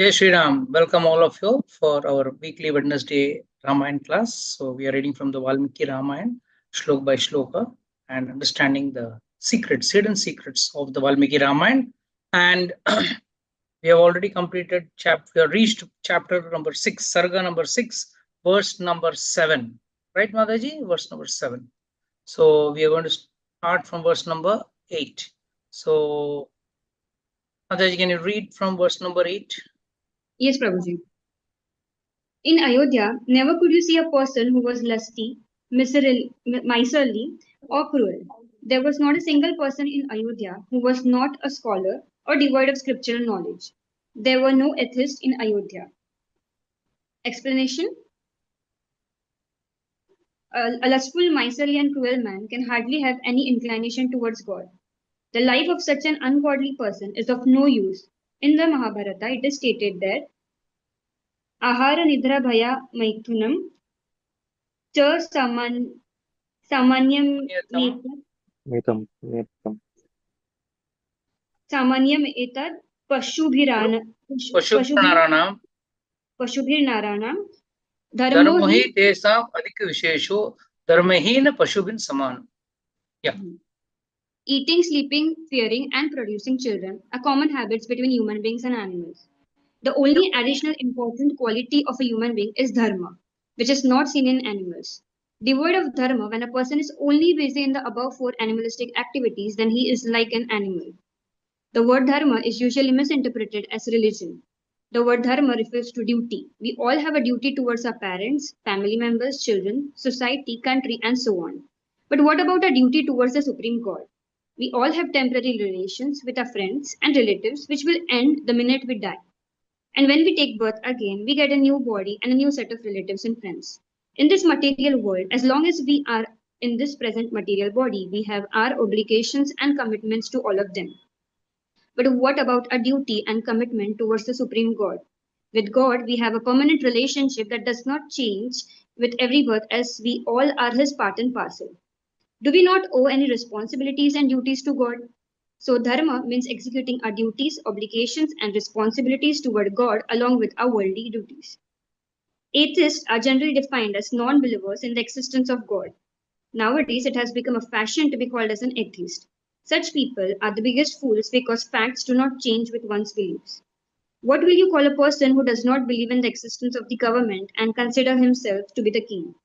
Jai Shri Ram. Welcome all of you for our weekly Wednesday Ramayan class. So we are reading from the Valmiki Ramayan, shlok by shloka, and understanding the secrets, hidden secrets of the Valmiki Ramayan. And we have already completed chapter. We have reached chapter number 6, Sarga number 6, verse number 7. Right, Mataji? Verse number 7. So we are going to start from verse number 8. So Mataji, can you read from verse number 8? Yes, Prabhuji. In Ayodhya, never could you see a person who was lusty, miserly, or cruel. There was not a single person in Ayodhya who was not a scholar or devoid of scriptural knowledge. There were no atheists in Ayodhya. Explanation: a lustful, miserly, and cruel man can hardly have any inclination towards God. The life of such an ungodly person is of no use. In the Mahabharata, it is stated that Ahara Nidra Bhaya Maithunam Cha Samanyam Netam. Samanyam Etad पशुप्राणानां Pashubhirnaranam धर्मो Dharmo हि hi तेषाम् अधिक विशेषो धर्महीन पशुभिन् समान. Yeah. Eating, sleeping, fearing, and producing children are common habits between human beings and animals. The only additional important quality of a human being is dharma, which is not seen in animals. Devoid of dharma, when a person is only busy in the above four animalistic activities, then he is like an animal. The word dharma is usually misinterpreted as religion. The word dharma refers to duty. We all have a duty towards our parents, family members, children, society, country, and so on. But what about our duty towards the Supreme God? We all have temporary relations with our friends and relatives which will end the minute we die. And when we take birth again, we get a new body and a new set of relatives and friends. In this material world, as long as we are in this present material body, we have our obligations and commitments to all of them. But what about our duty and commitment towards the Supreme God? With God, we have a permanent relationship that does not change with every birth, as we all are His part and parcel. Do we not owe any responsibilities and duties to God? So, dharma means executing our duties, obligations, and responsibilities toward God along with our worldly duties. Atheists are generally defined as non believers in the existence of God. Nowadays, it has become a fashion to be called as an atheist. Such people are the biggest fools because facts do not change with one's beliefs. What will you call a person who does not believe in the existence of the government and consider himself to be the king?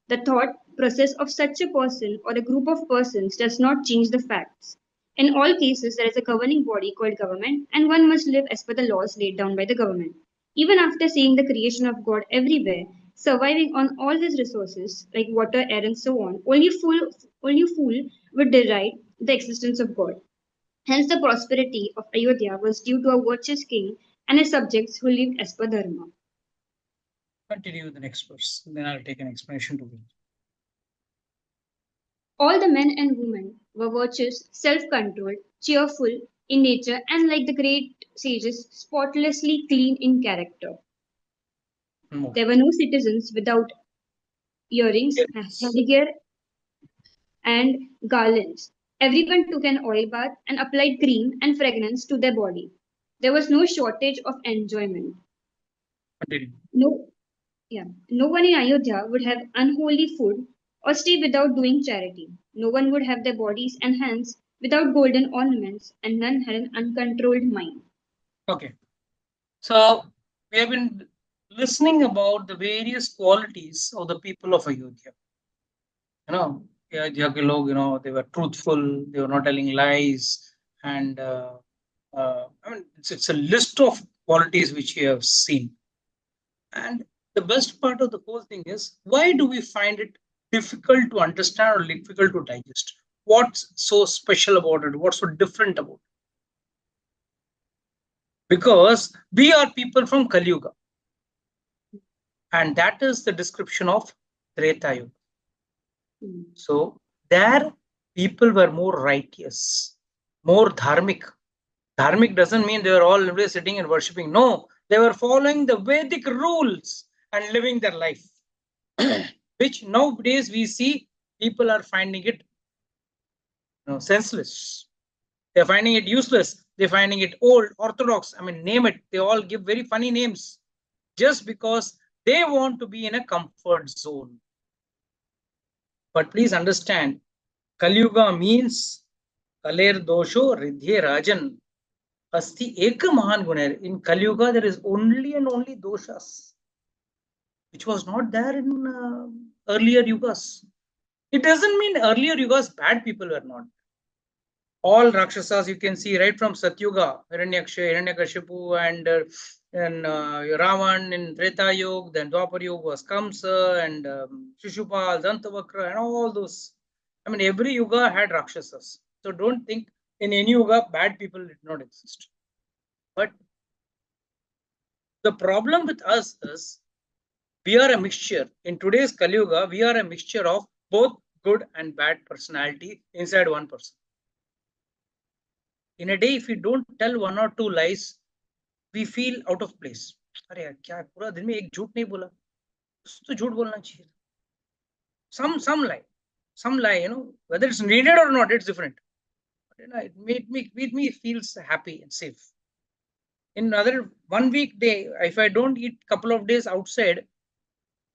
The thought process of such a person or a group of persons does not change the facts. In all cases, there is a governing body called government, and one must live as per the laws laid down by the government. Even after seeing the creation of God everywhere, surviving on all his resources like water, air, and so on, only a fool would deride the existence of God. Hence, the prosperity of Ayodhya was due to a virtuous king and his subjects who lived as per dharma. Continue with the next verse. Then I'll take an explanation to it. All the men and women were virtuous, self-controlled, cheerful in nature, and like the great sages, spotlessly clean in character. More. There were no citizens without earrings, headgear, and garlands. Everyone took an oil bath and applied cream and fragrance to their body. There was no shortage of enjoyment. Continue. No one in Ayodhya would have unholy food or stay without doing charity. No one would have their bodies and hands without golden ornaments, and none had an uncontrolled mind. Okay. So we have been listening about the various qualities of the people of Ayodhya. Ayodhya ke log, they were truthful, they were not telling lies, and it's a list of qualities which we have seen. And the best part of the whole thing is, why do we find it difficult to understand or difficult to digest? What's so special about it? What's so different about it? Because we are people from Kaliyuga. And that is the description of Tretayuga. So there people were more righteous, more dharmic. Dharmic doesn't mean they were all sitting and worshipping. No, they were following the Vedic rules and living their life. Which nowadays we see people are finding it senseless. They're finding it useless. They're finding it old, orthodox. I mean, name it. They all give very funny names just because they want to be in a comfort zone. But please understand, Kaliyuga means Kaler Dosho Ridhye Rajan. Asti Eka Mahan Guner. In Kaliyuga, there is only and only doshas, which was not there in earlier yugas. It doesn't mean earlier yugas bad people were not. All Rakshasas you can see right from Satyuga, Hiranyakashipu and Ravan in Tretayuga, then Dwapar was Kamsa and Shishupal, Dantavakra and all those. I mean, every yuga had Rakshasas. So don't think in any yuga bad people did not exist. But the problem with us is we are a mixture. In today's Kaliyuga, we are a mixture of both good and bad personality inside one person. In a day, if we don't tell one or two lies, we feel out of place. अरे यार क्या पूरा दिन में एक झूठ नहीं बोला, तो झूठ बोलना चाहिए. Some lie, you know, whether it's needed or not, it's different. But, you know, it made me feels happy and safe. In another 1 week day, if I don't eat couple of days outside,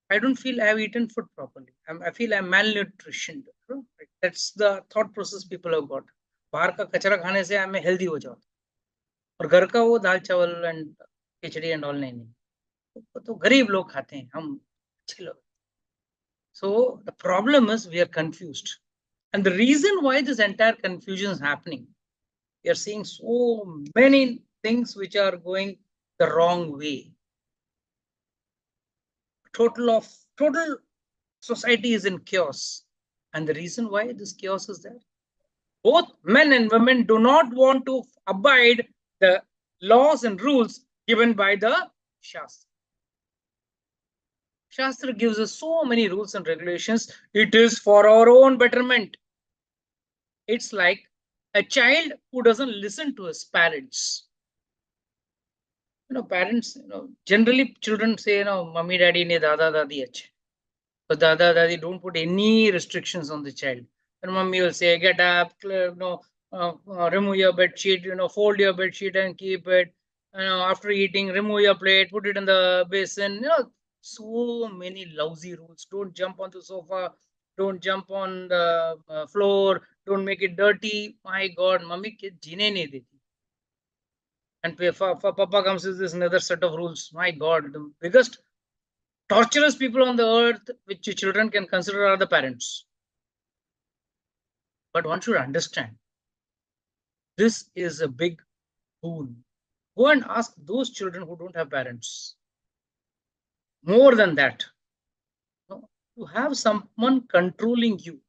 I don't feel I have eaten food properly. I feel I'm malnutritioned. That's the thought process people have got. बाहर का कचरा खाने से हमें healthy हो जाओ, और घर का वो दाल चावल एंड खिचड़ी एंड ऑल नहीं, तो गरीब लोग खाते हैं, हम अच्छे लोग. So the problem is we are confused, and the reason why this entire confusion is happening, we are seeing so many things which are going the wrong way. Total society is in chaos, and the reason why this chaos is there, both men and women do not want to abide the laws and rules given by the Shastra. Shastra gives us so many rules and regulations. It is for our own betterment. It's like a child who doesn't listen to his parents. You know, parents, you know, generally children say, you know, mummy, daddy, ne dada, dadi ache. But dada, dadi don't put any restrictions on the child. And mummy will say, get up, you know, remove your bed sheet, you know, fold your bed sheet and keep it. You know, after eating, remove your plate, put it in the basin. You know, so many lousy rules. Don't jump on the sofa. Don't jump on the floor. Don't make it dirty. My God, mummy kid jeene nahi deti. And for Papa comes with this another set of rules. My God, the biggest torturous people on the earth which children can consider are the parents. But one should understand, this is a big boon. Go and ask those children who don't have parents. More than that, to have someone controlling you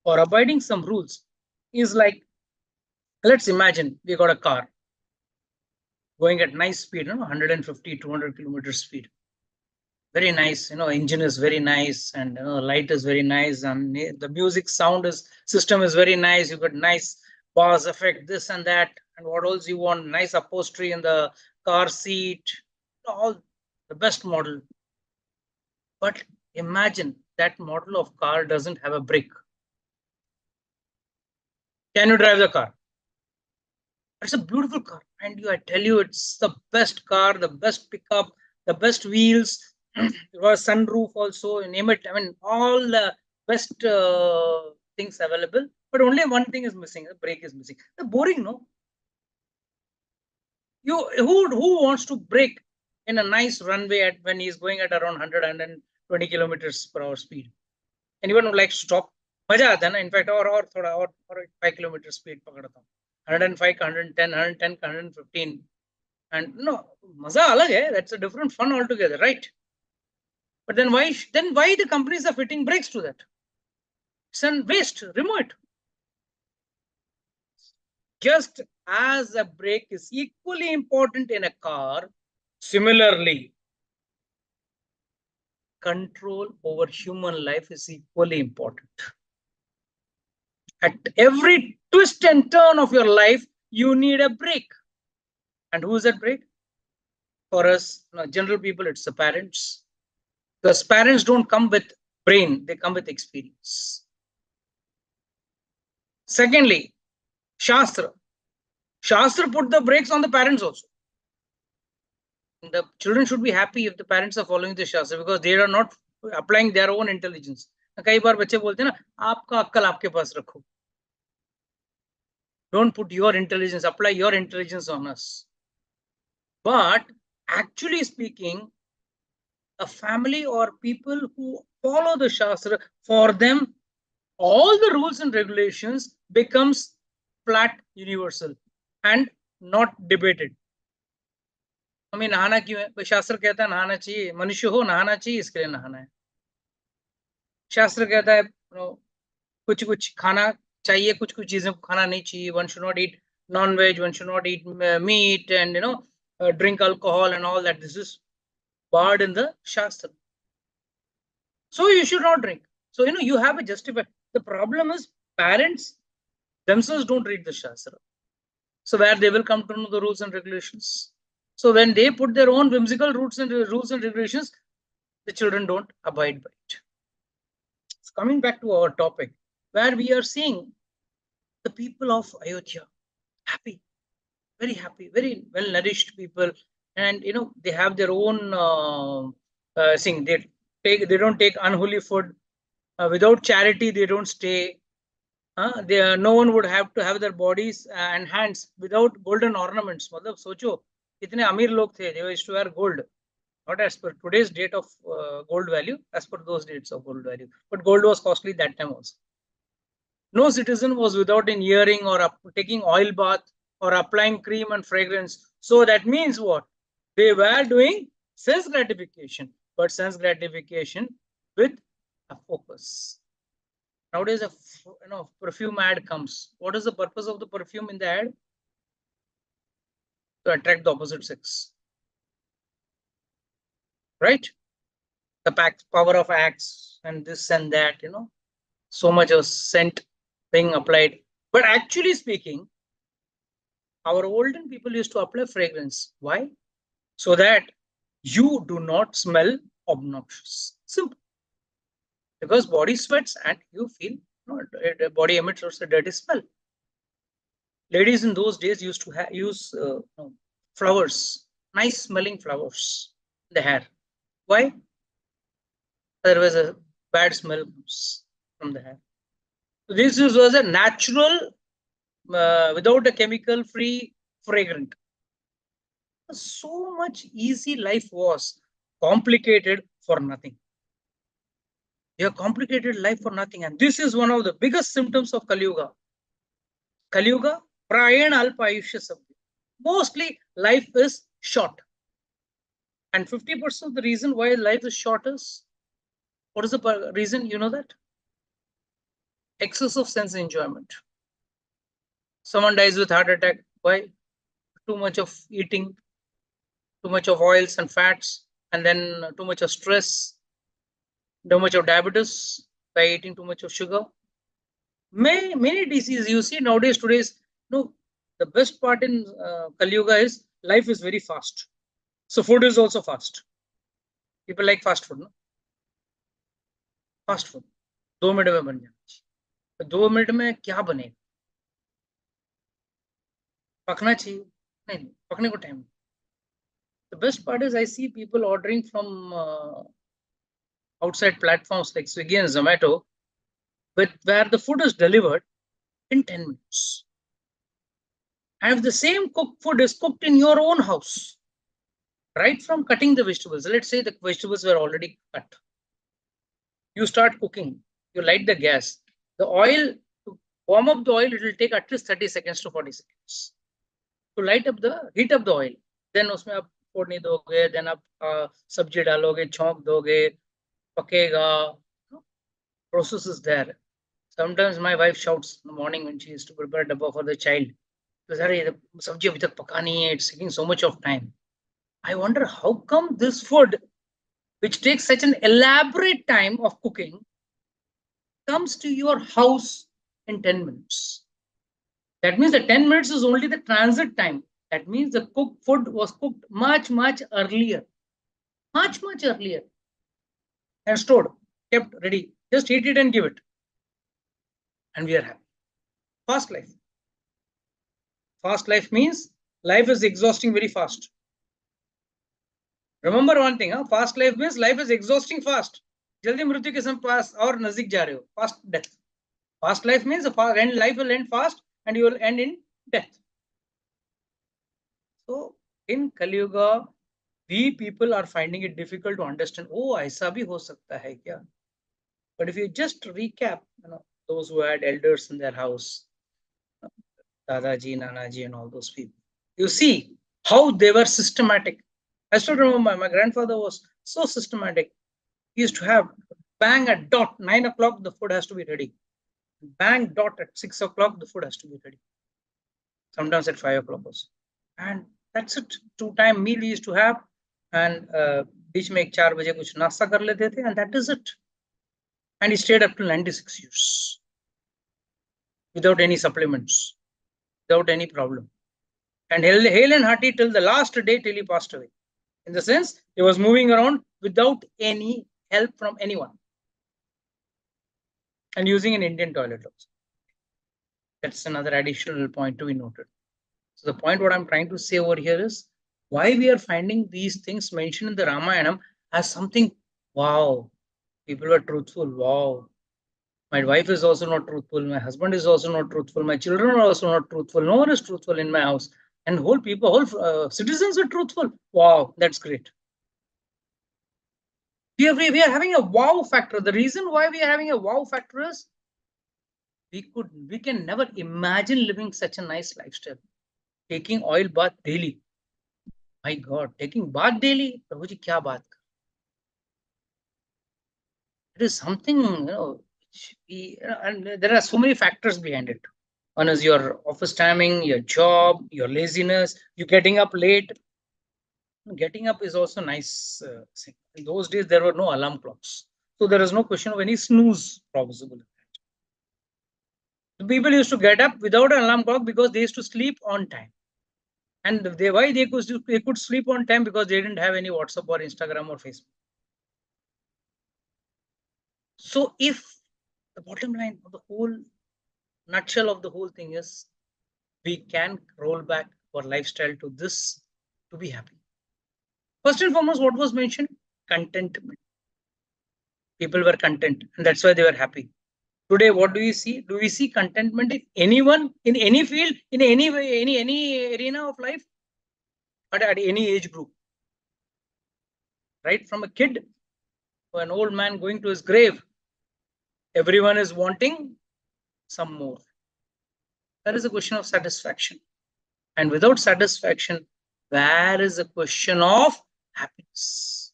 or abiding some rules is like, let's imagine we got a car going at nice speed, 150, 200 kilometers speed. Very nice, engine is very nice, and light is very nice, and the music sound system is very nice. You got nice bass effect, this and that, and what else you want? Nice upholstery in the car seat, all the best model. But imagine that model of car doesn't have a brake. Can you drive the car? It's a beautiful car, and I tell you, it's the best car, the best pickup, the best wheels. It was sunroof also, name it. I mean, all the best things available, but only one thing is missing: the brake is missing. The boring, no? Who wants to brake in a nice runway when he's going at around 100, 120 kilometers per hour speed? Anyone would like to stop? मजा आता है ना, in fact, or 5 kilometers speed पकड़ता हूँ, 105, 110, 110, 115, and no, मजा अलग है. That's a different fun altogether, right? But then why the companies are fitting brakes to that? It's a waste. Remove it. Just as a brake is equally important in a car, similarly, control over human life is equally important. At every twist and turn of your life, you need a brake. And who is that brake? For us, general people, it's the parents. Because parents don't come with brain, they come with experience. Secondly, Shastra. Shastra put the brakes on the parents also. The children should be happy if the parents are following the Shastra because they are not applying their own intelligence. कई बार बच्चे बोलते हैं ना आपका अक्कल आपके पास रखो. Don't put your intelligence, apply your intelligence on us. But actually speaking, a family or people who follow the Shastra, for them, all the rules and regulations becomes flat, universal, and not debated. हमें नहाना क्यों है? शास्त्र कहता है नहाना चाहिए, मनुष्य हो नहाना चाहिए, इसके लिए नहाना है. शास्त्र कहता है कुछ कुछ खाना चाहिए, कुछ कुछ चीजें खाना नहीं चाहिए. One should not eat non-veg, one should not eat meat, and drink alcohol and all that. This is barred in the Shastra. So you should not drink. So you have a justify. The problem is parents themselves don't read the Shastra. So where they will come to know the rules and regulations. So when they put their own whimsical rules and regulations, the children don't abide by it. So coming back to our topic, where we are seeing the people of Ayodhya happy, very happy, very well nourished people, and they have their own thing. They don't take unholy food. Without charity, they don't stay. No one would have to have their bodies and hands without golden ornaments. मतलब सोचो कितने अमीर लोग थे. They used to wear gold, not as per today's date of gold value, as per those dates of gold value. But gold was costly that time also. No citizen was without an earring or taking oil bath or applying cream and fragrance. So that means what? They were doing sense gratification, but sense gratification with a focus. Nowadays, a perfume ad comes. What is the purpose of the perfume in the ad? To attract the opposite sex. Right? The power of acts and this and that, so much of scent being applied. But actually speaking, our olden people used to apply fragrance. Why? So that you do not smell obnoxious. Simple. Because body sweats and you feel body emits also a dirty smell. Ladies in those days used to use flowers, nice smelling flowers in the hair. Why? Otherwise a bad smell comes from the hair. So this was a natural, without a chemical free fragrant. So much easy life was complicated for nothing. You have complicated life for nothing. And this is one of the biggest symptoms of Kaliyuga. Kaliyuga, Prayana Alpa Ayushya Sabdhi. Mostly life is short. And 50% of the reason why life is short is, what is the reason? You know that? Excess of sense enjoyment. Someone dies with heart attack. Why? Too much of eating, too much of oils and fats, and then too much of stress, too much of diabetes by eating too much of sugar. Many diseases you see nowadays. The best part in Kaliyuga is life is very fast. So food is also fast. People like fast food, no? Fast food. 2 minute में बन जाना. 2 minute में क्या बने? पकना चाहिए. नहीं, पकने को time. The best part is I see people ordering from outside platforms like Swiggy and Zomato, where the food is delivered in 10 minutes. And if the same cooked food is cooked in your own house, right from cutting the vegetables, let's say the vegetables were already cut. You start cooking, you light the gas. The oil, to warm up the oil, it will take at least 30 seconds to 40 seconds. To heat up the oil. Then उसमें आप फोड़नी दोगे, then आप सब्जी डालोगे, छौंक दोगे, पकेगा. Process is there. Sometimes my wife shouts in the morning when she used to prepare dabba for the child. It's taking so much of time. I wonder how come this food, which takes such an elaborate time of cooking, comes to your house in 10 minutes. That means the 10 minutes is only the transit time. That means the cooked food was cooked much, much earlier. Much, much earlier. And stored, kept ready. Just heat it and give it. And we are happy. Fast life. Fast life means life is exhausting very fast. Remember one thing, fast life means life is exhausting fast. जल्दी मृत्यु के समय पास और नजदीक जा रहे हो. Fast death. Fast life means life will end fast and you will end in death. So in Kaliyuga, we people are finding it difficult to understand. Oh, ऐसा भी हो सकता है क्या? But if you just recap, those who had elders in their house, Dadaji, Nanaji, and all those people, you see how they were systematic. I still remember my grandfather was so systematic. He used to have bang at dot 9 o'clock, the food has to be ready. Bang dot at 6 o'clock, the food has to be ready. Sometimes at 5 o'clock also. And that's it. 2-time meal he used to have. And बीच में 4 बजे कुछ नाश्ता कर लेते थे, and that is it. And he stayed up till 96 years without any supplements, without any problem. And hale and hearty till the last day till he passed away. In the sense, he was moving around without any help from anyone. And using an Indian toilet also. That's another additional point to be noted. So the point what I'm trying to say over here is why we are finding these things mentioned in the Ramayana as something, wow, people were truthful, wow. My wife is also not truthful, my husband is also not truthful, my children are also not truthful, no one is truthful in my house. And whole citizens are truthful. Wow, that's great. We are having a wow factor. The reason why we are having a wow factor is we can never imagine living such a nice lifestyle. Taking oil bath daily. My God, taking bath daily? Prabhuji, kya baat? It is something, and there are so many factors behind it. One is your office timing, your job, your laziness, you getting up late. Getting up is also nice. In those days, there were no alarm clocks. So there is no question of any snooze possible. The people used to get up without an alarm clock because they used to sleep on time. And why they could sleep on time? Because they didn't have any WhatsApp or Instagram or Facebook. So if the bottom line of the whole nutshell of the whole thing is we can roll back our lifestyle to this to be happy. First and foremost, what was mentioned? Contentment. People were content and that's why they were happy. Today, what do we see? Do we see contentment in anyone, in any field, in any way, any arena of life, or at any age group? Right from a kid to an old man going to his grave, everyone is wanting some more. That is a question of satisfaction. And without satisfaction, where is a question of happiness?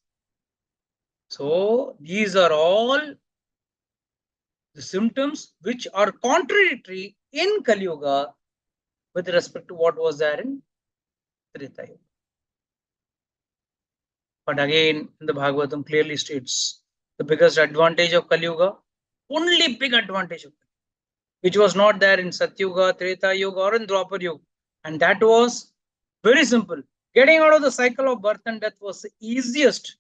So these are all the symptoms which are contradictory in Kaliyuga with respect to what was there in Tretayuga. But again, the Bhagavatam clearly states the biggest advantage of Kaliyuga, only big advantage of Kaliyuga, which was not there in Satyuga, Treta Yuga, or in Dwapar Yuga. And that was very simple. Getting out of the cycle of birth and death was the easiest.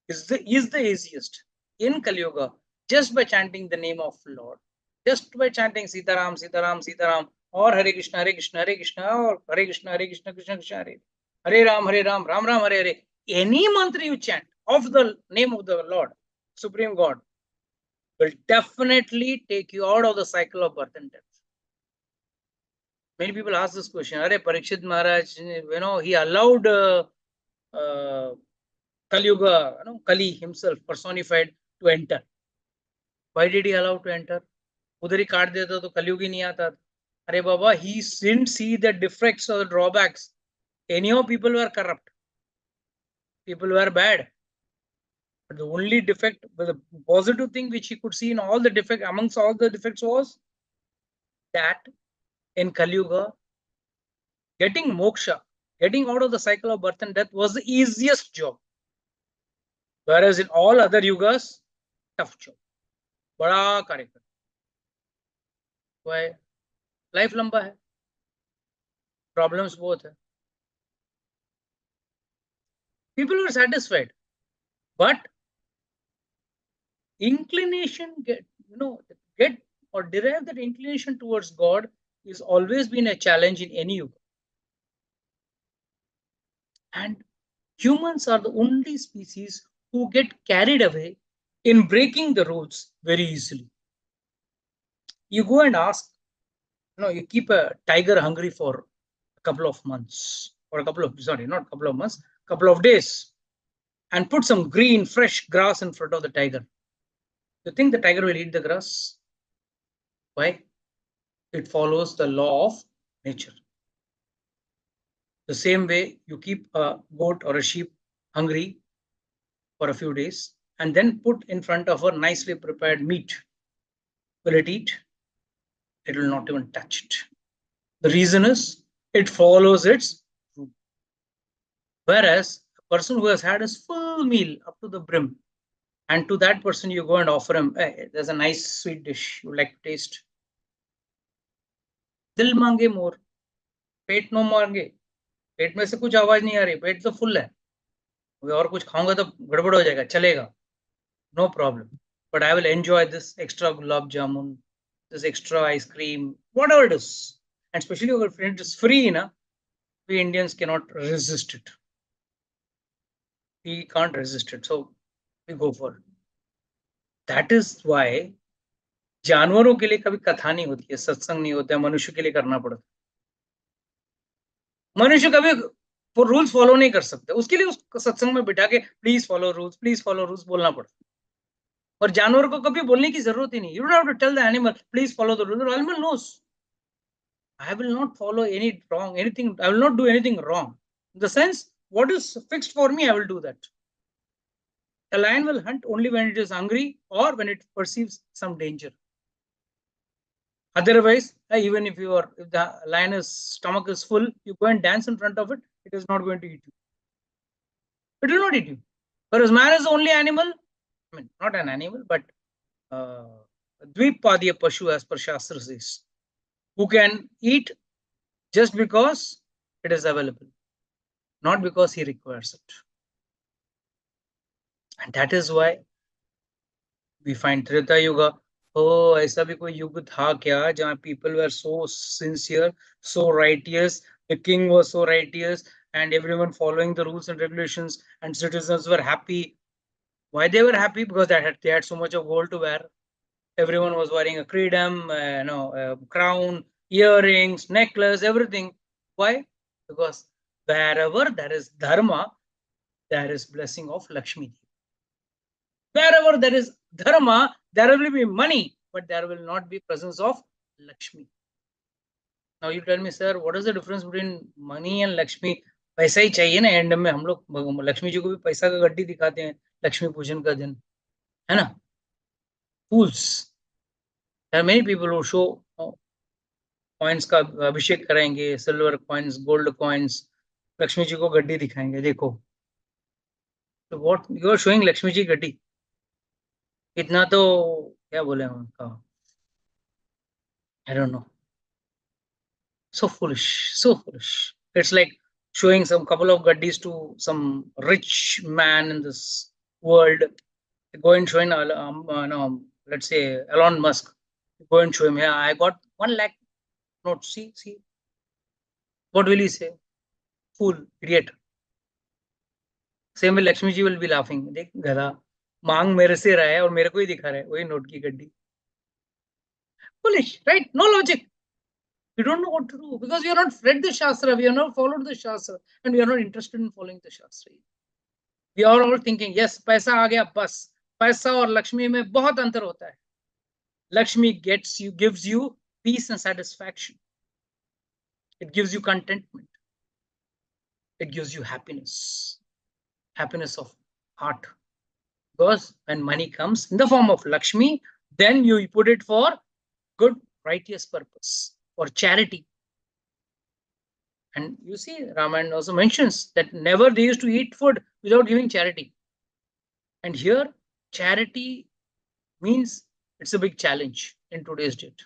Is the easiest in Kaliyuga just by chanting the name of Lord. Just by chanting Sitaram, Sitaram, Sitaram, or Hare Krishna, Hare Krishna, Hare Krishna, or Hare Krishna, Hare Krishna, Krishna Krishna, Hare Hare Ram, Hare Ram, Ram Ram, Hare Hare. Any mantra you chant of the name of the Lord, Supreme God, will definitely take you out of the cycle of birth and death. Many people ask this question, Hare Parikshit Maharaj, he allowed Kaliyuga, Kali himself personified to enter. Why did he allow to enter? उधर ही काट देता तो कलयुग ही नहीं आता. अरे बाबा, he didn't see the defects or the drawbacks. Anyhow, people were corrupt. People were bad. But the only defect, the positive thing which he could see in all the defects, amongst all the defects was that in Kaliyuga, getting moksha, getting out of the cycle of birth and death was the easiest job. Whereas in all other yugas, tough job. बड़ा कार्य कर. Why? Life लंबा है. Problems बहुत है. People were satisfied, but inclination get or derive that inclination towards God is always been a challenge in any yuga. And humans are the only species who get carried away in breaking the rules very easily. You go and ask, you keep a tiger hungry for a couple of months, or not a couple of months, couple of days, and put some green, fresh grass in front of the tiger. You think the tiger will eat the grass? Why? It follows the law of nature. The same way you keep a goat or a sheep hungry for a few days and then put in front of a nicely prepared meat. Will it eat? It will not even touch it. The reason is it follows its rule. Whereas a person who has had his full meal up to the brim, and to that person you go and offer him, hey, there's a nice sweet dish you like to taste. दिल मांगे मोर, पेट no मांगे. पेट में से कुछ आवाज नहीं आ रही, पेट तो फुल है, और कुछ खाऊंगा तो गड़बड़ हो जाएगा, चलेगा, no problem. But I will enjoy this extra gulab jamun, this extra ice cream, whatever it is. And especially if it is free, we Indians cannot resist it. We can't resist it. So we go for it. That is why जानवरों के लिए कभी कथा नहीं होती है, सत्संग नहीं होता है, मनुष्य के लिए करना पड़ता है. मनुष्य कभी वो रूल्स फॉलो नहीं कर सकते, उसके लिए उस सत्संग में बिठा के प्लीज फॉलो रूल्स बोलना पड़ता है. और जानवर को कभी बोलने की जरूरत ही नहीं. You don't have to tell the animal please follow the rules. Animal knows I will not follow anything. I will not do anything wrong. In the sense, what is fixed for me, I will do that. A lion will hunt only when it is hungry or when it perceives some danger. Otherwise, even if the lion's stomach is full, you go and dance in front of it, it is not going to eat you. It will not eat you. Whereas man is the only animal, I mean, not an animal, but Dvipadiya Pashu, as per Shastra says, who can eat just because it is available, not because he requires it. And that is why we find Tretayuga. Oh, ऐसा भी कोई युग था क्या जहाँ people were so sincere, so righteous, the king was so righteous, and everyone following the rules and regulations, and citizens were happy. Why they were happy? Because they had so much of gold to wear. Everyone was wearing a freedom, a crown, earrings, necklace, everything. Why? Because wherever there is dharma, there is blessing of Lakshmi. Wherever there is dharma, there will be money, but there will not be presence of Lakshmi. Now you tell me, sir, what is the difference between money and Lakshmi? पैसा ही चाहिए ना. And में हम लोग लक्ष्मी जी को भी पैसा का गड्डी दिखाते हैं लक्ष्मी पूजन का दिन, है ना. Fools. There are many people who show coins का अभिषेक कराएंगे, silver coins, gold coins, Lakshmi ji को गड्डी दिखाएंगे, देखो. तो what you are showing Lakshmi ji गड्डी. इतना तो क्या बोले उनका, I don't know. So foolish. It's like showing some couple of gaddis to some rich man in this world. Go and show let's say Elon Musk. Go and show him, yeah, I got 1 lakh note. See. What will he say? Fool, idiot. Same way Lakshmi ji will be laughing. देख गधा, मांग मेरे से रहा है और मेरे को ही दिखा रहा है, वही नोट की गड्डी. Foolish, right? No logic. We don't know what to do because we have not read the Shastra, we have not followed the Shastra, and we are not interested in following the Shastra. We are all thinking, yes, पैसा आ गया बस. पैसा और लक्ष्मी में बहुत अंतर होता है. Lakshmi gives you peace and satisfaction. It gives you contentment. It gives you happiness of heart. Because when money comes in the form of Lakshmi, then you put it for good, righteous purpose, for charity. And you see, Ramayana also mentions that never they used to eat food without giving charity. And here, charity means it's a big challenge in today's date.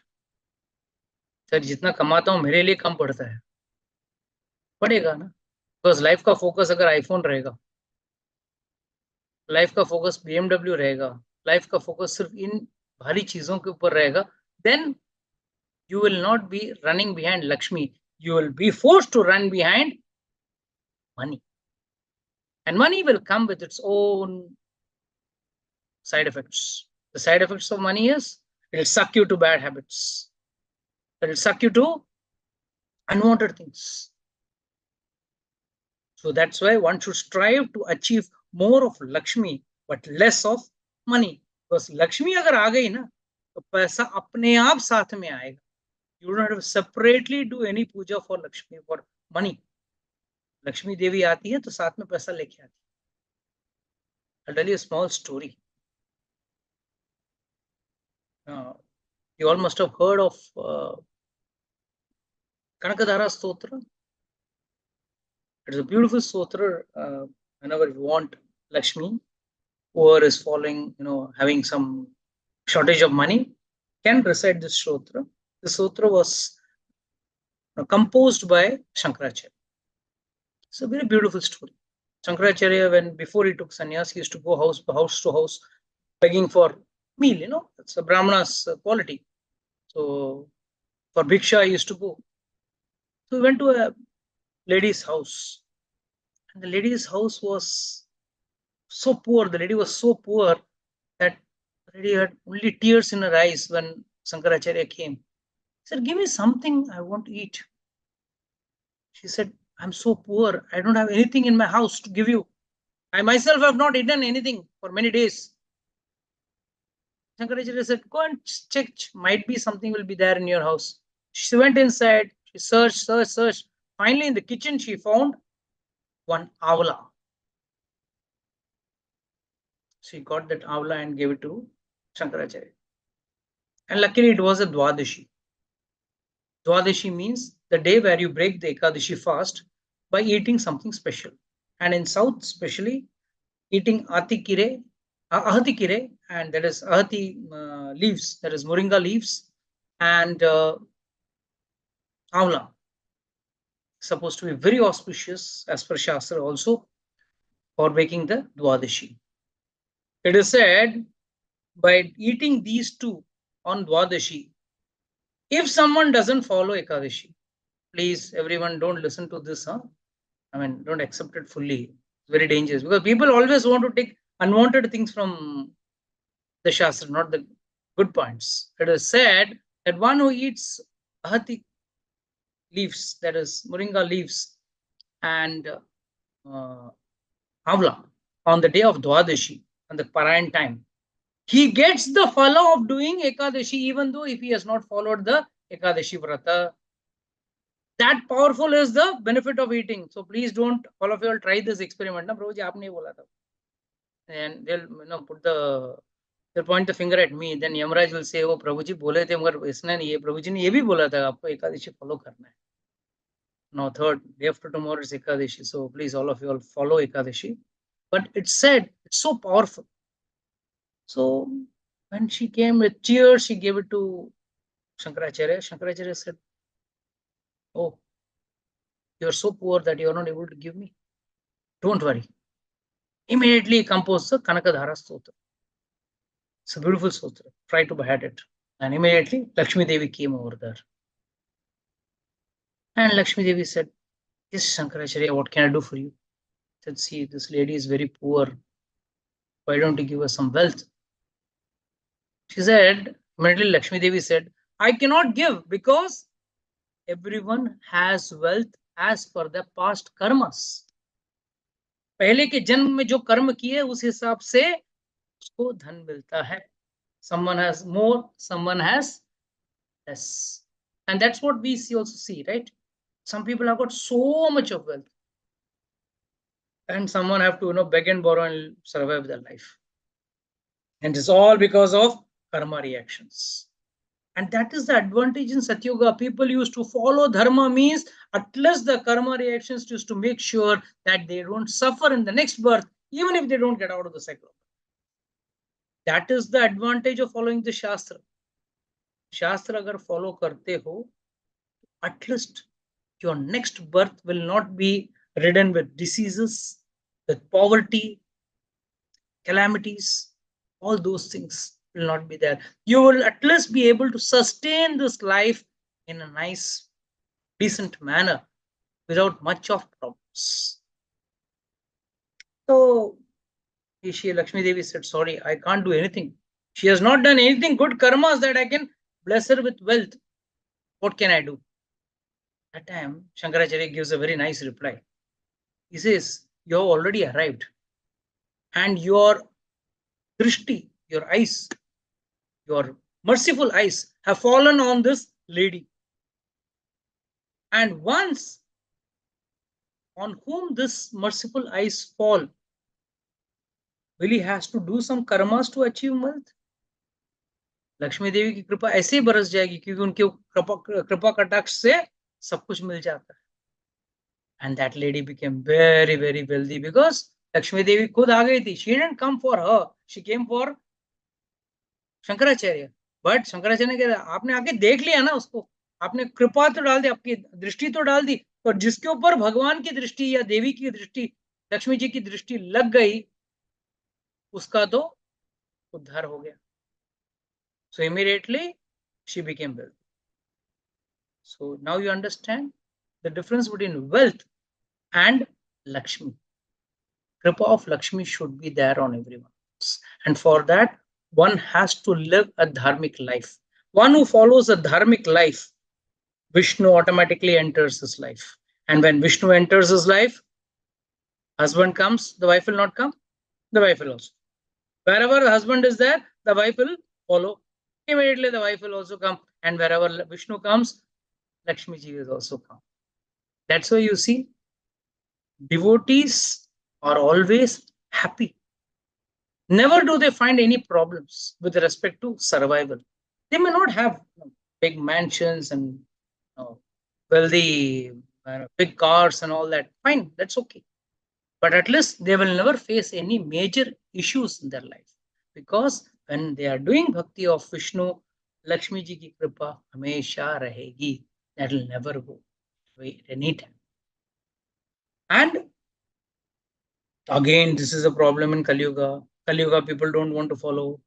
Sir जितना कमाता हूँ मेरे लिए कम पड़ता है, पड़ेगा ना. Because life का फोकस अगर आईफोन रहेगा, लाइफ का फोकस BMW रहेगा, लाइफ का फोकस सिर्फ इन भारी चीजों के ऊपर रहेगा, then You will not be running behind Lakshmi. You will be forced to run behind money. And money will come with its own side effects. The side effects of money is it will suck you to bad habits. It will suck you to unwanted things. So that's why one should strive to achieve more of Lakshmi but less of money. Because Lakshmi अगर आ गई ना तो पैसा अपने आप साथ में आएगा. You don't have to separately do any puja for Lakshmi for money. Lakshmi Devi आती है तो साथ में पैसा लेके आती है. I'll tell you a small story. You all must have heard of Kanakadhara Stotra. It is a beautiful stotra. Whenever you want Lakshmi, whoever is following, having some shortage of money, can recite this stotra. The stotra was composed by Shankaracharya. It's a very beautiful story. Shankaracharya, before he took sannyas, he used to go house to house begging for meal. It's a Brahmana's quality. So for bhiksha, he used to go. So he went to a lady's house, and the lady's house was so poor. The lady was so poor that the lady had only tears in her eyes when Shankaracharya came. He said, "Give me something, I want to eat." She said, "I'm so poor. I don't have anything in my house to give you. I myself have not eaten anything for many days." Shankaracharya said, "Go and check. Might be something will be there in your house." She went inside. She searched. Finally, in the kitchen, she found one avla. She got that avla and gave it to Shankaracharya. And luckily, it was a Dwadashi. Dwadashi means the day where you break the Ekadashi fast by eating something special. And in South, especially, eating ahati kire, and that is ahati leaves, that is moringa leaves, and avla. Supposed to be very auspicious as per Shastra also for making the Dwadashi. It is said by eating these two on Dwadashi, if someone doesn't follow Ekadashi, please everyone don't listen to this. Don't accept it fully. It's very dangerous because people always want to take unwanted things from the Shastra, not the good points. It is said that one who eats ahati leaves, that is moringa leaves, and avla on the day of Dwadashi, on the Parayan time, he gets the phala of doing Ekadashi even though if he has not followed the Ekadashi Vrata. That powerful is the benefit of eating. So please don't, all of you all try this experiment. Na Prabhuji, aapne bola tha. And they'll they'll point the finger at me. Then Yamraj will say, "Oh, Prabhuji bole the, magar isne nahi hai. Prabhuji ne ye bhi bola tha, aapko Ekadashi follow karna hai." Now third, day after tomorrow is Ekadashi. So please all of you all follow Ekadashi. But it's said, it's so powerful. So when she came with tears, she gave it to Shankaracharya. Shankaracharya said, "Oh, you're so poor that you're not able to give me. Don't worry." Immediately composed the Kanakadhara Stotra. It's a beautiful Stotra. Try to behead it. And immediately Lakshmi Devi came over there. And Lakshmi Devi said, "Yes, Shankaracharya, what can I do for you?" I said, "See, this lady is very poor. Why don't you give her some wealth?" She said, immediately Lakshmi Devi said, "I cannot give because everyone has wealth as per their past karmas. पहले के जन्म में जो कर्म किए उस हिसाब से उसको धन मिलता है. Someone has more, someone has less. And that's what we also see, right? Some people have got so much of wealth. And someone have to beg and borrow and survive their life. And it's all because of karma reactions. And that is the advantage in Satyuga. People used to follow dharma means at least the karma reactions used to make sure that they don't suffer in the next birth, even if they don't get out of the cycle. That is the advantage of following the Shastra. Shastra agar follow karte ho, at least your next birth will not be ridden with diseases, with poverty, calamities, all those things will not be there. You will at least be able to sustain this life in a nice, decent manner without much of problems. So Lakshmi Devi said, sorry, I can't do anything. She has not done anything good karmas that I can bless her with wealth. What can I do? That time, Shankaracharya gives a very nice reply. He says, you have already arrived and your drishti, your eyes, your merciful eyes have fallen on this lady. And once on whom this merciful eyes fall, will he has to do some karmas to achieve wealth? Lakshmi देवी की कृपा ऐसे ही बरस जाएगी क्योंकि उनके कृपा कटाक्ष से सब कुछ मिल जाता है. And that lady became very, very wealthy because Lakshmi Devi खुद आ गई थी. She didn't come for her. She came for Shankaracharya. But Shankaracharya ने कहा आपने आके देख लिया ना उसको, आपने कृपा तो डाल दी, आपकी दृष्टि तो डाल दी, पर जिसके ऊपर भगवान की दृष्टि या देवी की दृष्टि, लक्ष्मी जी की दृष्टि लग गई, उसका तो उद्धार हो गया. So immediately she became wealthy. So now you understand the difference between wealth and Lakshmi. Kripa of Lakshmi should be there on everyone. And for that, one has to live a dharmic life. One who follows a dharmic life, Vishnu automatically enters his life. And when Vishnu enters his life, husband comes, the wife will not come, the wife will also. Wherever the husband is there, the wife will follow. Immediately the wife will also come. And wherever Vishnu comes, Lakshmi ji will also come. That's why you see, devotees are always happy. Never do they find any problems with respect to survival. They may not have big mansions and wealthy, big cars and all that. Fine, that's okay. But at least they will never face any major issues in their life. Because when they are doing bhakti of Vishnu, Lakshmi ji ki kripa hamesha rahegi. That will never go away anytime. And again, this is a problem in Kaliyuga. Kaliyuga people don't want to follow.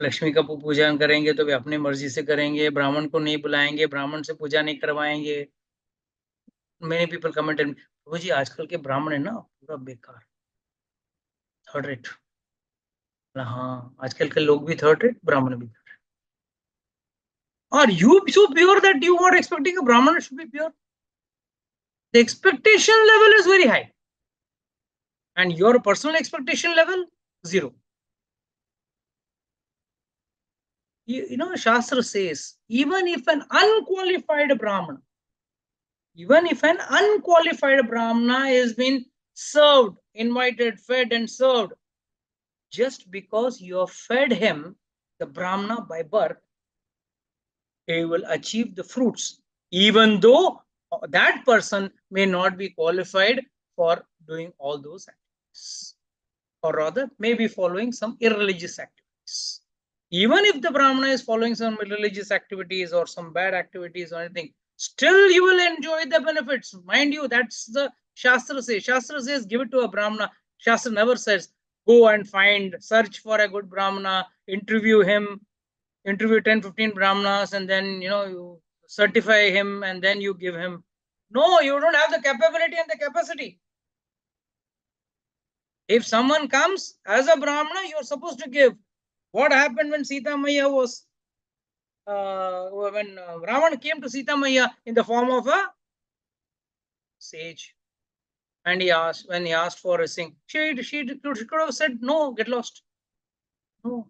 Lakshmi का पूजा करेंगे तो वे अपनी मर्जी से करेंगे, ब्राह्मण को नहीं बुलाएंगे, ब्राह्मण से पूजा नहीं करवाएंगे. Many people commented, प्रभु जी आजकल के ब्राह्मण है ना पूरा बेकार, थर्ड रेट. हाँ, आजकल के लोग भी थर्ड रेट, ब्राह्मण भी third rate. Are you so pure that you are expecting a brahman should be pure? The expectation level is very high. And your personal expectation level, zero. You know, Shastra says, even if an unqualified Brahmana has been served, invited, fed and served, just because you have fed him, the Brahmana by birth, he will achieve the fruits, even though that person may not be qualified for doing all those activities, or rather may be following some irreligious activities. Even if the Brahmana is following some religious activities or some bad activities or anything, still you will enjoy the benefits. Mind you, that's the Shastra says. Shastra says give it to a Brahmana. Shastra never says go and search for a good Brahmana, interview him, interview 10, 15 Brahmanas, and then you certify him and then you give him. No, you don't have the capability and the capacity. If someone comes as a Brahmana, you're supposed to give. What happened when Sita Maya was, when Ravan came to Sita Maya in the form of a sage, and when he asked for a thing, she could have said, no, get lost. No.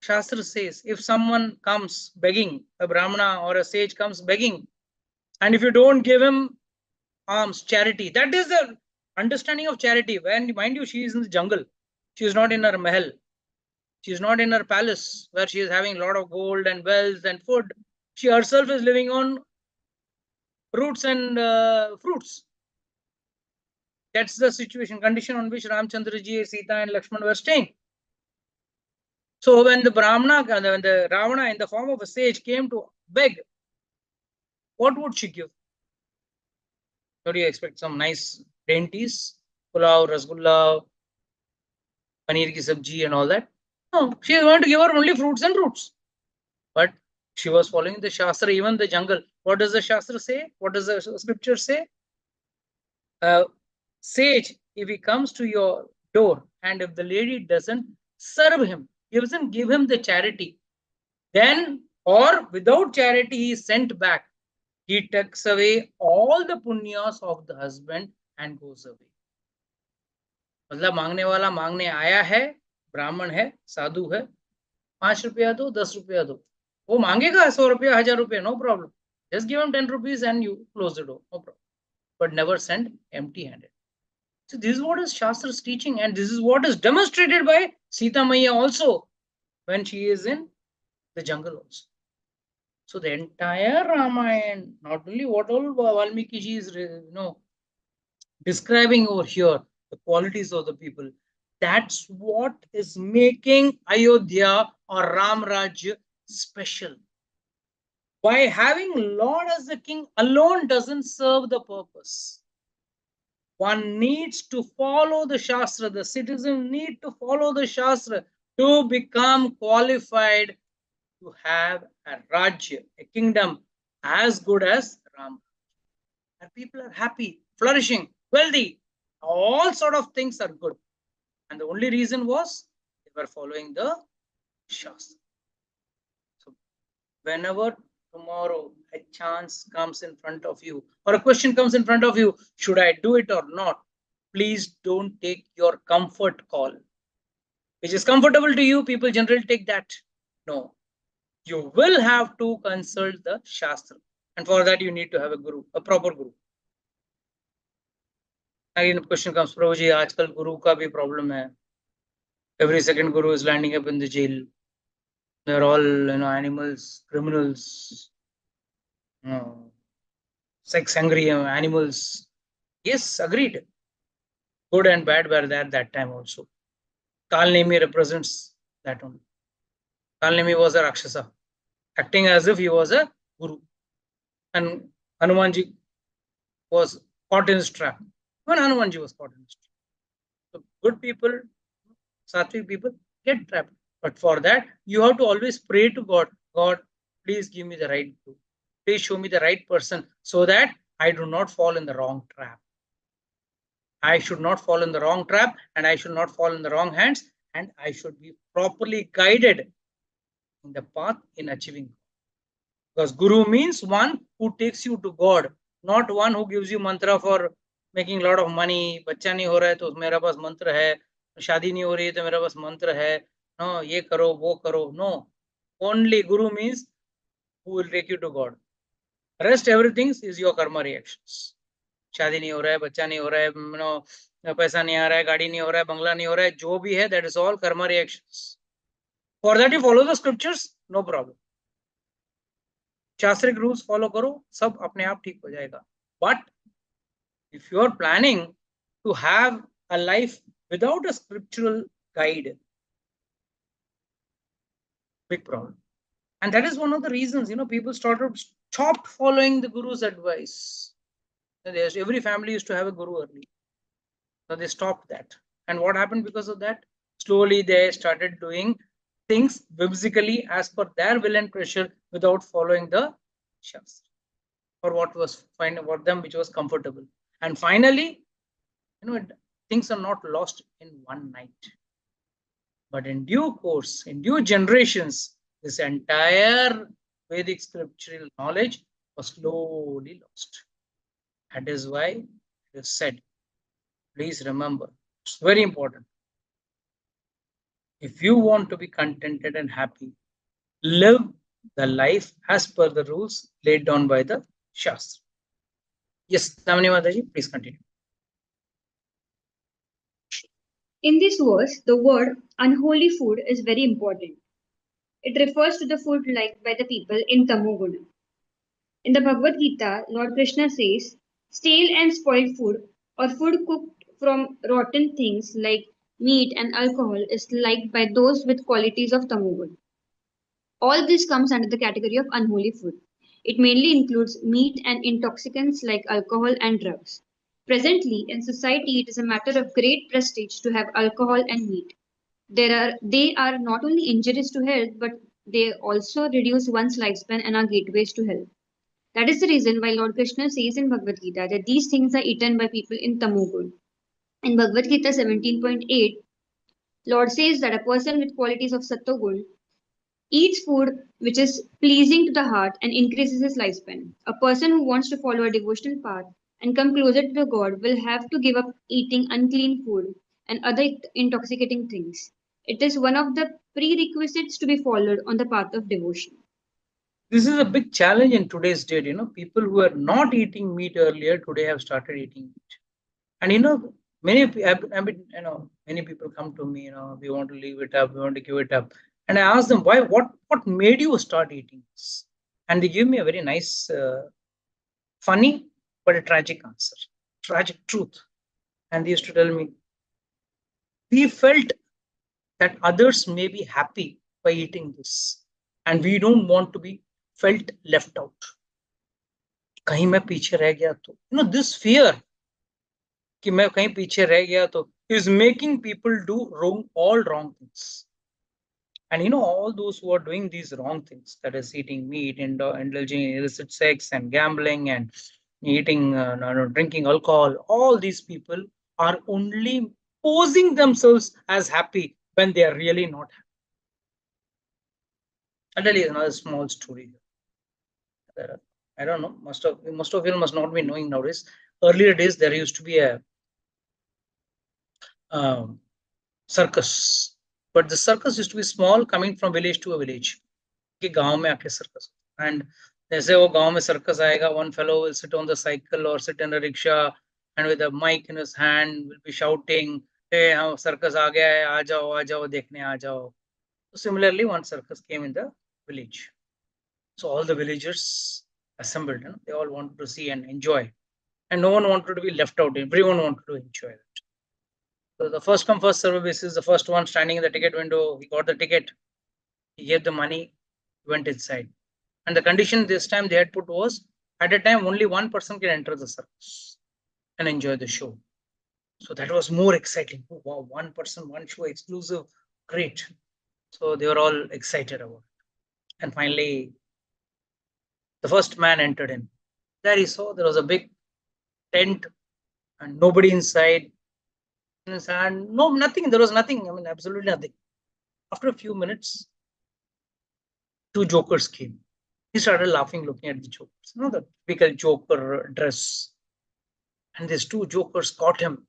Shastra says, if someone comes begging, a Brahmana or a sage comes begging, and if you don't give him alms, charity, that is the understanding of charity. When, mind you, she is in the jungle. She is not in her mahal. She is not in her palace where she is having a lot of gold and wealth and food. She herself is living on roots and fruits. That's the condition on which Ramchandra ji, Sita and Lakshman were staying. So when the Ravana in the form of a sage came to beg, what would she give? So do you expect some nice dainties, pulao, rasgulla, paneer ki sabji and all that? No, she is going to give her only fruits and roots. But She was following the Shastra, even the jungle. What does the Shastra say? What does the scripture say? Sage, if he comes to your door and if the lady doesn't serve him, doesn't give him the charity, then, or without charity, he is sent back. He takes away all the punyas of the husband and goes away. मतलब मांगने वाला मांगने आया है, ब्राह्मण है, साधु है, 5 रुपया दो, 10 रुपया दो, वो मांगेगा 100 रुपया, 1000 रुपया, no problem. Just give him 10 rupees and you close the door, no problem. But never send empty-handed. So this is what is Shastra's teaching, and this is what is demonstrated by Sita Maya also when she is in the jungle also. So the entire Ramayana, not only what all Valmiki ji is describing over here, the qualities of the people, that's what is making Ayodhya or Ram Rajya special. By having Lord as the king alone doesn't serve the purpose. One needs to follow the Shastra. The citizen need to follow the Shastra to become qualified to have a Rajya, a kingdom as good as Ram. And people are happy, flourishing, wealthy. All sort of things are good. And the only reason was they were following the Shastra. So whenever tomorrow a chance comes in front of you or a question comes in front of you, should I do it or not? Please don't take your comfort call. Which is comfortable to you, people generally take that. No, you will have to consult the Shastra. And for that, you need to have a guru, a proper guru. Again, question comes, Prabhuji, aajkal guru ka bhi problem hai. Every second guru is landing up in the jail. They're all, animals, criminals, sex angry animals. Yes, agreed. Good and bad were there that time also. Kalnemi represents that only. Kalnemi was a Rakshasa, acting as if he was a guru. And Hanumanji was caught in his trap. When Hanumanji was caught in his trap. So good people, sattvic people get trapped. But for that, you have to always pray to God. God, please give me the right guru. Please show me the right person so that I do not fall in the wrong trap. I should not fall in the wrong trap and I should not fall in the wrong hands, and I should be properly guided in the path in achieving. Because Guru means one who takes you to God, not one who gives you mantra for making a lot of money. बच्चा नहीं हो रहा है तो मेरा पास मंत्र है, शादी नहीं हो रही है तो मेरा पास मंत्र है, no, ये करो वो करो. No, only Guru means who will take you to God. Rest everything is your karma reactions. शादी नहीं हो रहा है, बच्चा नहीं हो रहा है, पैसा नहीं आ रहा है, गाड़ी नहीं हो रहा है, बंगला नहीं हो रहा है, जो भी है, that is all karma reactions. For that you follow the scriptures, no problem. शास्त्रिक रूल्स फॉलो करो, सब अपने आप ठीक हो जाएगा. But if you are planning to have a life without a scriptural guide, big problem. And that is one of the reasons, people stopped following the Guru's advice. Every family used to have a Guru early. So they stopped that. And what happened because of that? Slowly they started doing things whimsically as per their will and pressure without following the Shastra or what was fine for them, which was comfortable. And finally, things are not lost in one night. But in due course, in due generations, this entire Vedic scriptural knowledge was slowly lost. That is why it is said, please remember, it's very important. If you want to be contented and happy, live the life as per the rules laid down by the Shastra. Yes, Damini Mataji, please continue. In this verse, the word unholy food is very important. It refers to the food liked by the people in Tamoguna. In the Bhagavad Gita, Lord Krishna says, stale and spoiled food or food cooked from rotten things like meat and alcohol is liked by those with qualities of Tamoguna. All this comes under the category of unholy food. It mainly includes meat and intoxicants like alcohol and drugs. Presently, in society, it is a matter of great prestige to have alcohol and meat. They are not only injurious to health, but They also reduce one's lifespan and are gateways to hell. That is the reason why Lord Krishna says in Bhagavad Gita that these things are eaten by people in Tamogun. In Bhagavad Gita 17.8, Lord says that a person with qualities of Sattvagun eats food which is pleasing to the heart and increases his lifespan. A person who wants to follow a devotional path and come closer to the God will have to give up eating unclean food and other intoxicating things. It is one of the prerequisites to be followed on the path of devotion. This is a big challenge in today's date. People who were not eating meat earlier today have started eating meat. And many people come to me, we want to leave it up, we want to give it up. And I ask them, why, what made you start eating this? And they give me a very nice, funny, but a tragic answer, tragic truth. And they used to tell me, we felt that others may be happy by eating this. And we don't want to be felt left out. कहीं मैं पीछे रह गया तो, this fear कि मैं कहीं पीछे रह गया तो is making people do all wrong things. And all those who are doing these wrong things, that is eating meat and indulging in illicit sex and gambling and eating, drinking alcohol, all these people are only posing themselves as happy when they are really not happy. I'll tell you another small story. I don't know, most of you must not be knowing nowadays. Earlier days, there used to be a circus, but the circus used to be small, coming from village to a village. गांव में आके circus, and जैसे वो गांव में circus आएगा, one fellow will sit on the cycle or sit in a rickshaw and with a mic in his hand will be shouting, hey, हाँ circus आ गया है, आ जाओ देखने आ जाओ. So similarly, one circus came in the village. So all the villagers assembled, they all wanted to see and enjoy, and no one wanted to be left out. Everyone wanted to enjoy it. So the first come first serve basis, the first one standing in the ticket window, he got the ticket, he gave the money, went inside. And the condition this time they had put was, at a time only one person can enter the circus and enjoy the show. So that was more exciting. Oh, wow, one person, one show, exclusive, great. So they were all excited about it. And finally, the first man entered in. There he saw there was a big tent and nobody inside. And no, nothing. There was nothing. I mean, absolutely nothing. After a few minutes, two jokers came. He started laughing, looking at the jokers. The typical joker dress. And these two jokers caught him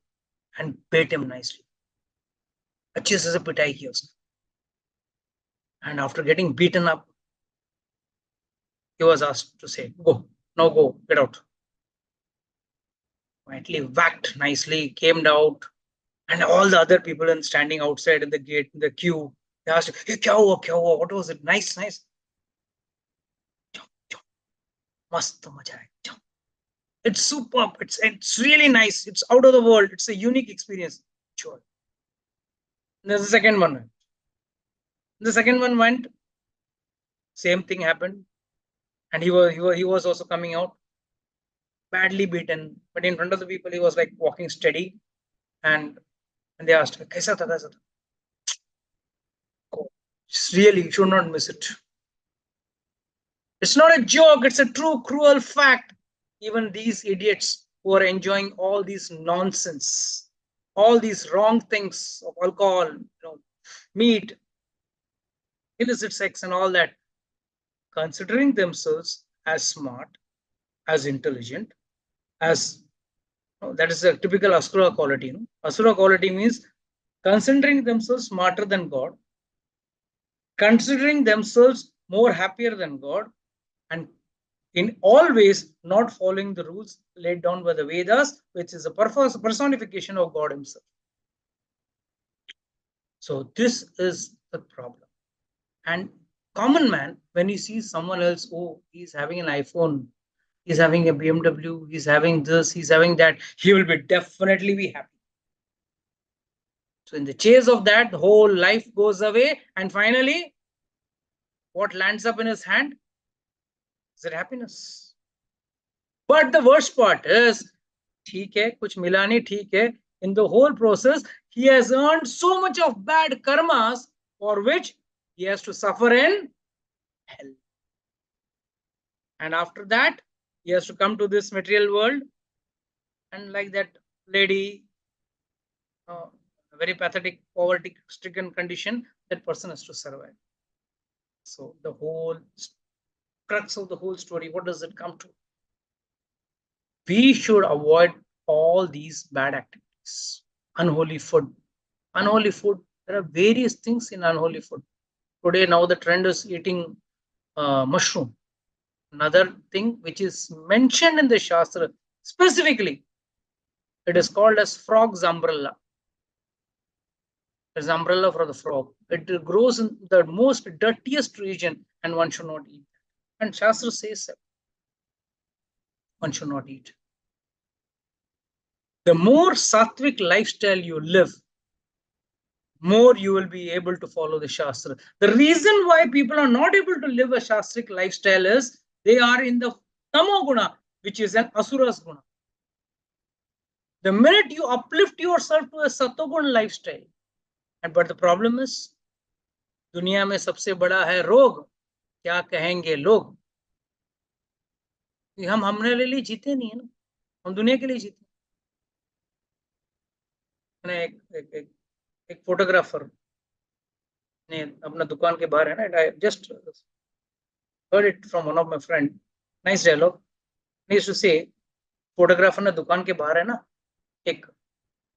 and bait him nicely. अच्छे से पिटाई की उसने. And after getting beaten up, he was asked to say, go, now go, get out. Quietly whacked nicely, came out, and all the other people standing outside in the gate, in the queue, they asked, hey, kya hua? What was it? Nice. Mast maja hai. It's superb. It's really nice. It's out of the world. It's a unique experience. Sure. There's the second one. The second one went. Same thing happened, and he was also coming out, badly beaten. But in front of the people, he was like walking steady, and they asked, "Kaisa tha? Oh, really, you should not miss it. It's not a joke. It's a true, cruel fact. Even these idiots who are enjoying all these nonsense, all these wrong things of alcohol, meat, illicit sex, and all that, considering themselves as smart, as intelligent, as that is a typical Asura quality. Asura quality means considering themselves smarter than God, considering themselves more happier than God, and in all ways not following the rules laid down by the Vedas, which is a personification of God himself. So this is the problem. And common man, when he sees someone else, oh, he's having an iPhone, he's having a BMW, he's having this, he's having that, he will be definitely be happy. So in the chase of that, the whole life goes away, and finally, what lands up in his hand? Is it happiness? But the worst part is, ठीक है, कुछ मिला नहीं, ठीक है. In the whole process, he has earned so much of bad karmas for which he has to suffer in hell. And after that, he has to come to this material world, and like that lady, a very pathetic, poverty-stricken condition, that person has to survive. So the whole crux of the whole story, what does it come to? We should avoid all these bad activities. Unholy food. Unholy food. There are various things in unholy food. Today, now the trend is eating mushroom. Another thing which is mentioned in the Shastra specifically, it is called as frog's umbrella. There's umbrella for the frog. It grows in the most dirtiest region, and one should not eat. And Shastra says that one should not eat. The more sattvic lifestyle you live, more you will be able to follow the Shastra. The reason why people are not able to live a Shastric lifestyle is they are in the Tamoguna, which is an Asura's guna. The minute you uplift yourself to a Satogun lifestyle, but the problem is, दुनिया में सबसे बड़ा है रोग, क्या कहेंगे लोग? हम हमने लिए जीते नहीं है ना, हम दुनिया के लिए जीते. एक फोटोग्राफर ने अपना दुकान के बाहर है ना, I just heard it from one of my friend, nice dialogue. He used to say, photographer ने दुकान के बाहर है ना एक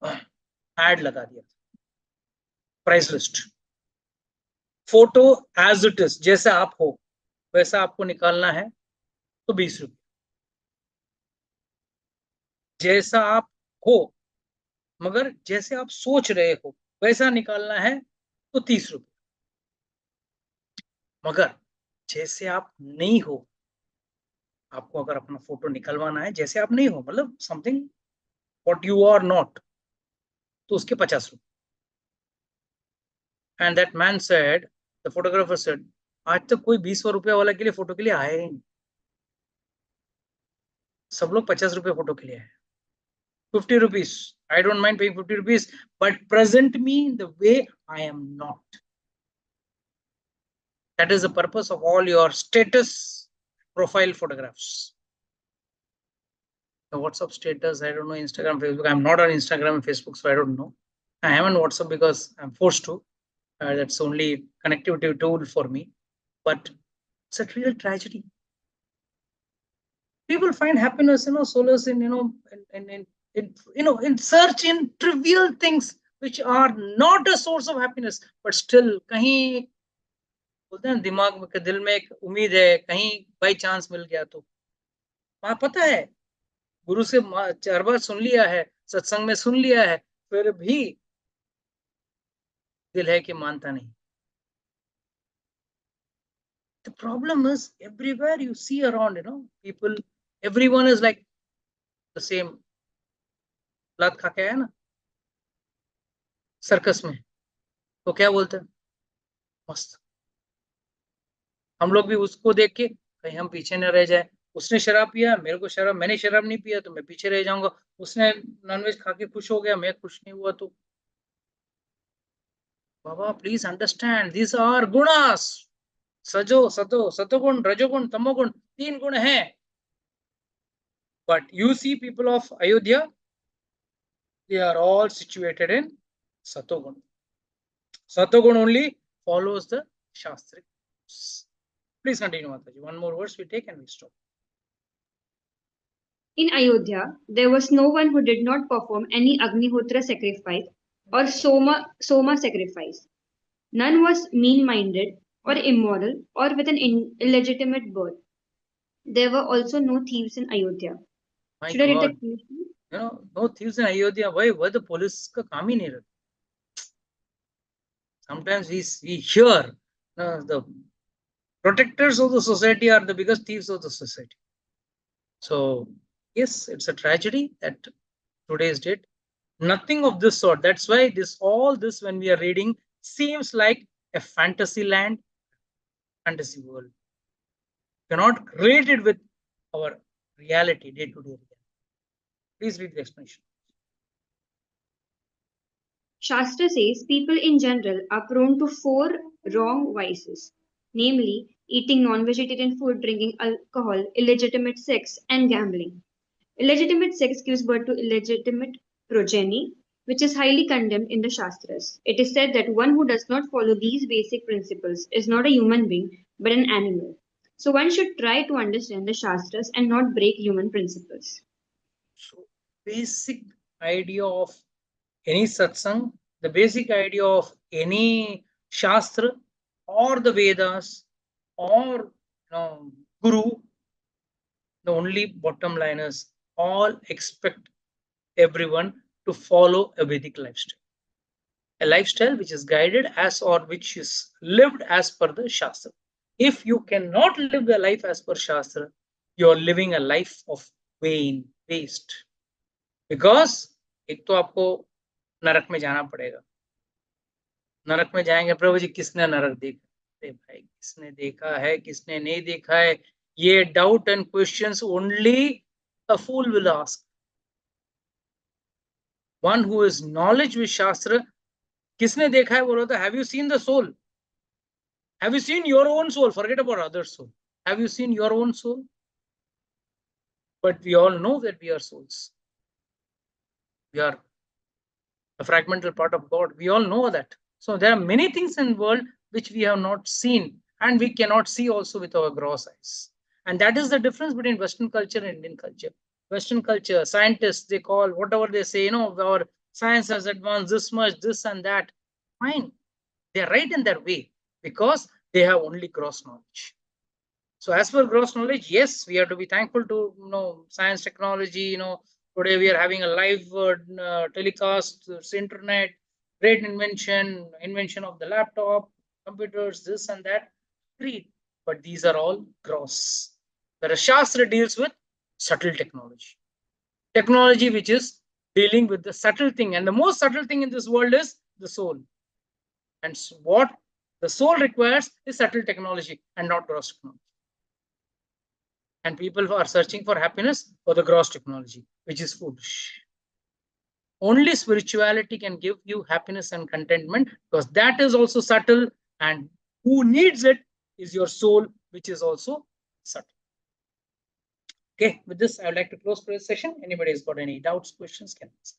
एड लगा दिया, price list, photo as it is, जैसा आप हो वैसा आपको निकालना है तो 20 रुपये, जैसा आप हो मगर जैसे आप सोच रहे हो वैसा निकालना है तो 30 रुपये, मगर जैसे आप नहीं हो, आपको अगर अपना फोटो निकलवाना है जैसे आप नहीं हो, मतलब something what you are not, तो उसके 50 रुपये. And that man said, the photographer said, आज तक कोई 20 रुपया वाला के लिए फोटो के लिए आया ही नहीं, सब लोग 50 रुपये फोटो के लिए आए. 50 rupees, I don't mind paying 50 rupees, but present me in the way I am not. That is the purpose of all your status profile photographs. The WhatsApp status, I don't know, Instagram, Facebook. I'm not on Instagram and Facebook, so I don't know. I am on WhatsApp because I'm forced to. That's only connectivity tool for me. But it's a real tragedy. People find happiness, solace in, in search in trivial things which are not a source of happiness, but still कहीं बोलते हैं दिमाग में, दिल में एक उम्मीद है, कहीं बाई चांस मिल गया तो. वहां पता है गुरु से 4 बार सुन लिया है, सत्संग में सुन लिया है, फिर भी दिल है कि मानता नहीं. The problem is everywhere you see around, people, everyone is like the same. लात खा के आया ना सर्कस में, तो क्या बोलते हैं, मस्त. हम लोग भी उसको देख के कहीं हम पीछे न रह जाए. उसने शराब पिया, मेरे को शराब, मैंने शराब नहीं पिया तो मैं पीछे रह जाऊंगा. उसने नॉनवेज खा के खुश हो गया, मैं खुश नहीं हुआ तो. बाबा प्लीज अंडरस्टैंड, दिस आर गुणास. सतोगुण, रजोगुण, तमोगुण, 3 गुण हैं. But you see people of Ayodhya, they are all situated in Satogun. Satogun only follows the Shastric. Please continue, Mataji. One more verse we take and we stop. In Ayodhya, there was no one who did not perform any Agnihotra sacrifice or Soma sacrifice. None was mean-minded or immoral or with an illegitimate birth. There were also no thieves in Ayodhya. My Should I read God. the No thieves in Ayodhya. Why the police का काम ही नहीं रहता? Sometimes we hear the protectors of the society are the biggest thieves of the society. So yes, it's a tragedy that today's date. Nothing of this sort. That's why all this when we are reading seems like a fantasy land, fantasy world. Cannot relate it with our reality, day-to-day reality. Please read the explanation. Shastra says people in general are prone to 4 wrong vices, namely eating non-vegetarian food, drinking alcohol, illegitimate sex, and gambling. Illegitimate sex gives birth to illegitimate progeny, which is highly condemned in the Shastras. It is said that one who does not follow these basic principles is not a human being but an animal. So one should try to understand the Shastras and not break human principles. So basic idea of any satsang, the basic idea of any shastra or the Vedas or Guru, the only bottom line is all expect everyone to follow a Vedic lifestyle. A lifestyle which is guided as or which is lived as per the Shastra. If you cannot live a life as per Shastra, you are living a life of vain, waste. Because एक तो आपको नरक में जाना पड़ेगा. नरक में जाएंगे, प्रभु जी किसने नरक देखा? अरे भाई, किसने देखा है, किसने नहीं देखा है, ये doubt and questions only a fool will ask. One who is knowledge with Shastra, किसने देखा है बोलो तो, have you seen the soul? Have you seen your own soul? Forget about other soul. Have you seen your own soul? But we all know that we are souls. We are a fragmental part of God. We all know that. So there are many things in the world which we have not seen, and we cannot see also with our gross eyes. And that is the difference between Western culture and Indian culture. Western culture, scientists, they call whatever they say, our science has advanced this much, this and that. Fine. They're right in their way because they have only gross knowledge. So as per gross knowledge, yes, we have to be thankful to science, technology. Today we are having a live telecast, internet, great invention of the laptop, computers, this and that. Great, but these are all gross. Whereas Shastra deals with subtle technology which is dealing with the subtle thing, and the most subtle thing in this world is the soul. And what the soul requires is subtle technology and not gross technology. And people are searching for happiness for the gross technology, which is foolish. Only spirituality can give you happiness and contentment, because that is also subtle, and who needs it is your soul, which is also subtle. Okay, with this, I would like to close today's session. Anybody has got any doubts, questions, can ask.